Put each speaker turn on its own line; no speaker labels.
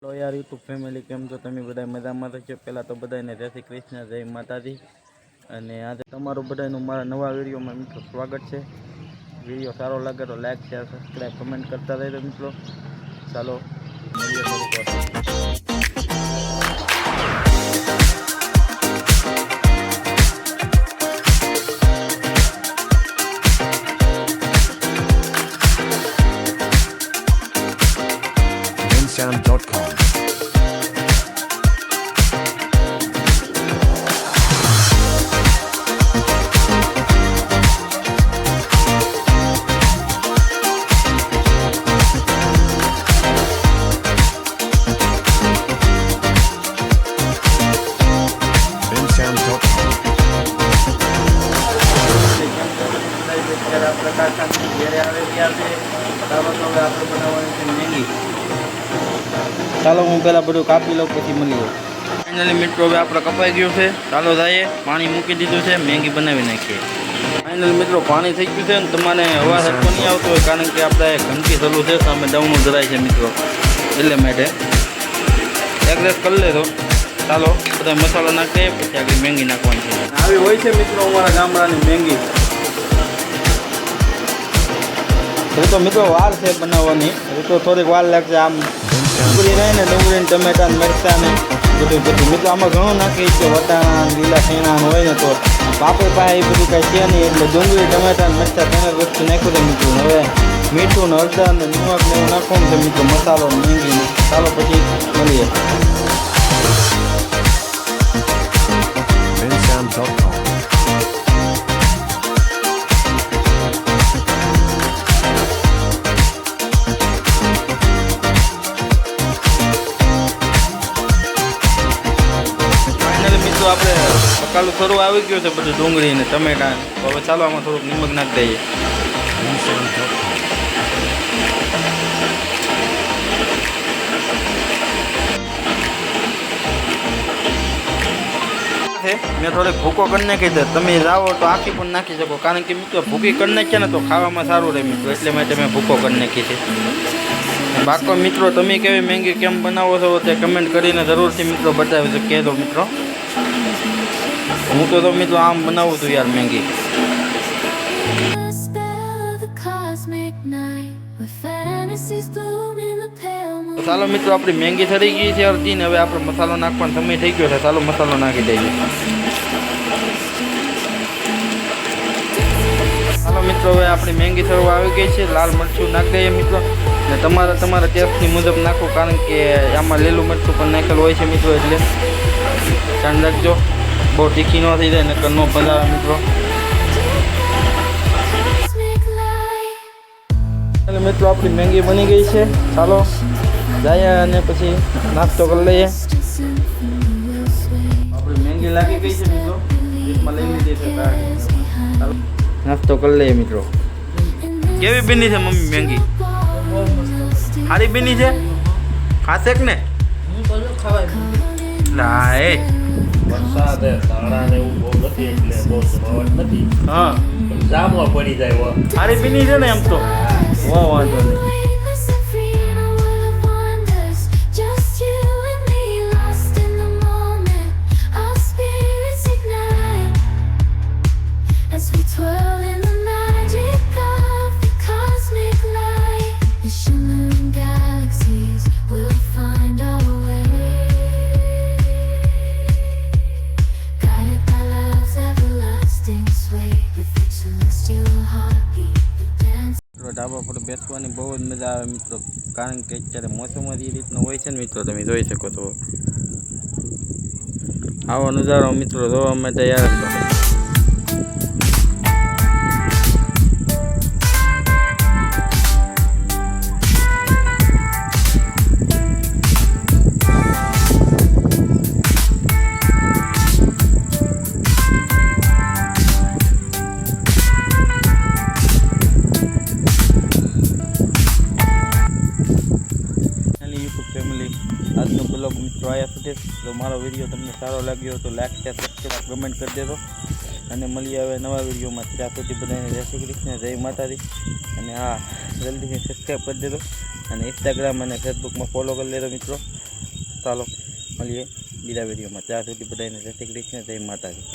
Hello યાર YouTube family, કેમ છો તમે બધા? મજામાં તો છે. પહેલાં તો બધાને જય શ્રી કૃષ્ણ, જય માતાજી. અને આજે તમારું બધાનું મારા નવા વિડીયોમાં મિત્રો સ્વાગત છે. વિડીયો સારો લાગે તો લાઈક શેર સબસ્ક્રાઈબ કમેન્ટ કરતા રહેજો મિત્રો. ચાલો મળીએ થોડીક વાર.
Sound.com.
ચાલો હું પહેલાં બધું કાપી લઉં પછી મળીએ. ફાઇનલી મિત્રો હવે આપણે કપાઈ ગયું છે. ચાલો જઈએ, પાણી મૂકી દીધું છે, મેગી બનાવી નાખીએ. ફાઇનલી મિત્રો પાણી થઈ ગયું છે ને તમારે અવાજ સરખો નહીં આવતો હોય કારણ કે આપણે ઘંટી ચાલુ છે, સામે ડાઉનું જરાય છે મિત્રો, એટલે માટે એગ્રેસ કરી લેજો. ચાલો બધા મસાલો નાખીએ પછી આગળ મેગી નાખવાની છે. આવી હોય છે મિત્રો અમારા ગામડાની મેગી. તો મિત્રો વાર છે બનાવવાની, તો થોડીક વાર લાગશે. આમ ડુંગળી રહે ને, ડુંગળી ટમેટા મરચાં ને બધું મિત્રો આમાં ઘણું નાખી છે. વટાણા લીલા શેણા હોય ને તો આપણી પાસે એ બધું કાંઈ છે નહીં, એટલે ડુંગળી ટમેટા મરચાં ત્રણ વસ્તુ નાખ્યું છે મિત્રો. હવે મીઠું ને હળદર ને નિમક ને એવું નાખવાનું છે મિત્રો, મસાલો મેંગીને. ચાલો પછી મળીએ.
Sound.com.
આપણે બકાલું થોડું આવી ગયું છે બધું ડુંગળી ને ટમેટા. તો હવે ચાલો આમાં થોડુંક નિમક નાખી દઈએ. મેં થોડીક ભૂકો કરી નાખી દે, તમે જાઓ તો આખી પણ નાખી શકો કારણ કે મિત્રો ભૂકી કરી નાખીએ ને તો ખાવામાં સારું રહે મિત્રો, એટલે માટે મેં ભૂકો કરી નાખી છે. બાકી મિત્રો તમે કેવી મેગી કેમ બનાવો છો તે કમેન્ટ કરીને જરૂરથી મિત્રો બતાવી શકો, કહેજો મિત્રો. હું તો મિત્રો આમ બનાવું છું યાર મેગી. તો ચાલો મિત્રો આપણી મેગી થઈ ગઈ છે અડધી ને હવે આપણે મસાલો નાખવાનો સમય થઈ ગયો છે. ચાલો મસાલો નાખી દઈએ. ચાલો મિત્રો હવે આપણી મેગી થવા આવી ગઈ છે. લાલ મરચું નાખી દઈએ મિત્રો, ને તમારા ટેસ્ટની મુજબ નાખો કારણ કે આમાં લીલું મરચું પણ નાખેલું હોય છે મિત્રો, એટલે ધ્યાન રાખજો બહુ તીખી ન થઈ જાય ને ન પધાવે મિત્રો. એટલે મિત્રો આપણી મેગી બની ગઈ છે. ચાલો જઈએ અને પછી નાસ્તો કરી લઈએ. આપણી મેગી લાગી ગઈ છે મિત્રો, ડીશમાં લઈ લીધી છે. ચાલો નાસ્તો કરી લઈએ મિત્રો. કેવી બની છે મમ્મી મેગી? સારી બની છે? ખાશે કે ને? ના એ
વરસાદ તાળા ને એવું બહુ નથી એટલે બહુ જમાવટ નથી.
હા
જામો પડી જાય.
સારી બની છે ને એમ તો? વાંધો નહીં. ઢાબા પર બેસવાની બહુ જ મજા આવે મિત્રો, કારણ કે અત્યારે મોસમ જ એ રીતનો હોય છે ને મિત્રો, તમે જોઈ શકો છો. આવો નજારો મિત્રો જોવા માટે યાર ફેમિલી. આજનો બ્લોગ મિત્રો આયા સુધી. જો મારો વિડીયો તમને સારો લાગ્યો તો લાઈક શેર સબસ્ક્રાઈબ કમેન્ટ કરી દેજો અને મળીએ હવે નવા વિડીયોમાં. ત્યાં સુધી બધાને જય શ્રી કૃષ્ણ, જય માતાજી. અને હા, જલ્દીથી સબસ્ક્રાઈબ કરી દેજો અને ઇન્સ્ટાગ્રામ અને ફેસબુકમાં ફોલો કરી લેજો મિત્રો. ચાલો મળીએ બીજા વિડીયોમાં. ત્યાં સુધી બધાને જય શ્રી કૃષ્ણ, જય માતાજી.